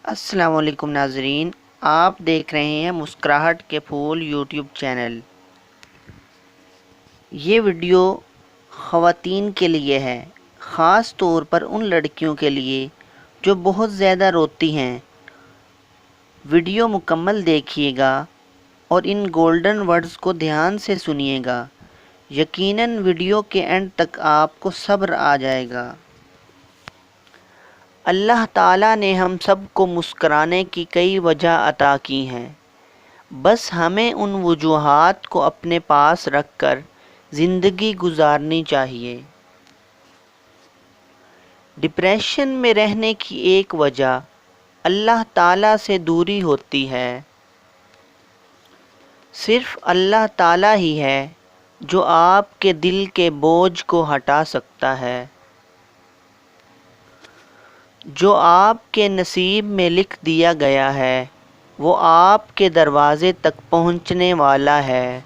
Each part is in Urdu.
السلام علیکم ناظرین، آپ دیکھ رہے ہیں مسکراہٹ کے پھول یوٹیوب چینل۔ یہ ویڈیو خواتین کے لیے ہے، خاص طور پر ان لڑکیوں کے لیے جو بہت زیادہ روتی ہیں۔ ویڈیو مکمل دیکھیے گا اور ان گولڈن ورڈز کو دھیان سے سنیے گا۔ یقیناً ویڈیو کے اینڈ تک آپ کو صبر آ جائے گا۔ اللہ تعالیٰ نے ہم سب کو مسکرانے کی کئی وجہ عطا کی ہیں، بس ہمیں ان وجوہات کو اپنے پاس رکھ کر زندگی گزارنی چاہیے۔ ڈپریشن میں رہنے کی ایک وجہ اللہ تعالیٰ سے دوری ہوتی ہے۔ صرف اللہ تعالیٰ ہی ہے جو آپ کے دل کے بوجھ کو ہٹا سکتا ہے۔ جو آپ کے نصیب میں لکھ دیا گیا ہے وہ آپ کے دروازے تک پہنچنے والا ہے۔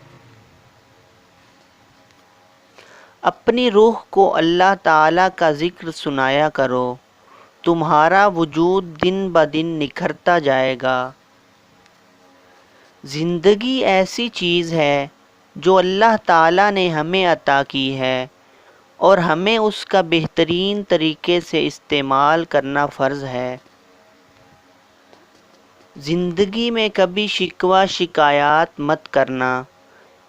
اپنی روح کو اللہ تعالیٰ کا ذکر سنایا کرو، تمہارا وجود دن بدن نکھرتا جائے گا۔ زندگی ایسی چیز ہے جو اللہ تعالیٰ نے ہمیں عطا کی ہے اور ہمیں اس کا بہترین طریقے سے استعمال کرنا فرض ہے۔ زندگی میں کبھی شکوہ شکایات مت کرنا،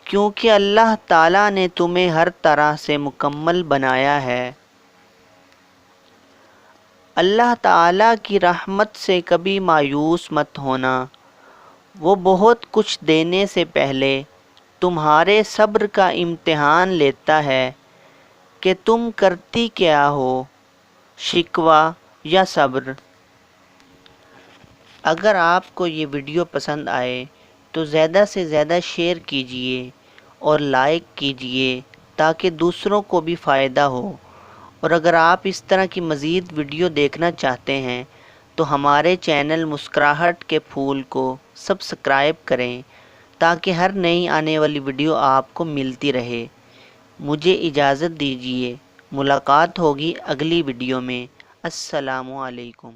کیونکہ اللہ تعالیٰ نے تمہیں ہر طرح سے مکمل بنایا ہے۔ اللہ تعالیٰ کی رحمت سے کبھی مایوس مت ہونا، وہ بہت کچھ دینے سے پہلے تمہارے صبر کا امتحان لیتا ہے کہ تم کرتی کیا ہو، شکوہ یا صبر۔ اگر آپ کو یہ ویڈیو پسند آئے تو زیادہ سے زیادہ شیئر کیجئے اور لائک کیجئے تاکہ دوسروں کو بھی فائدہ ہو، اور اگر آپ اس طرح کی مزید ویڈیو دیکھنا چاہتے ہیں تو ہمارے چینل مسکراہٹ کے پھول کو سبسکرائب کریں تاکہ ہر نئی آنے والی ویڈیو آپ کو ملتی رہے۔ مجھے اجازت دیجیے، ملاقات ہوگی اگلی ویڈیو میں۔ السلام علیکم۔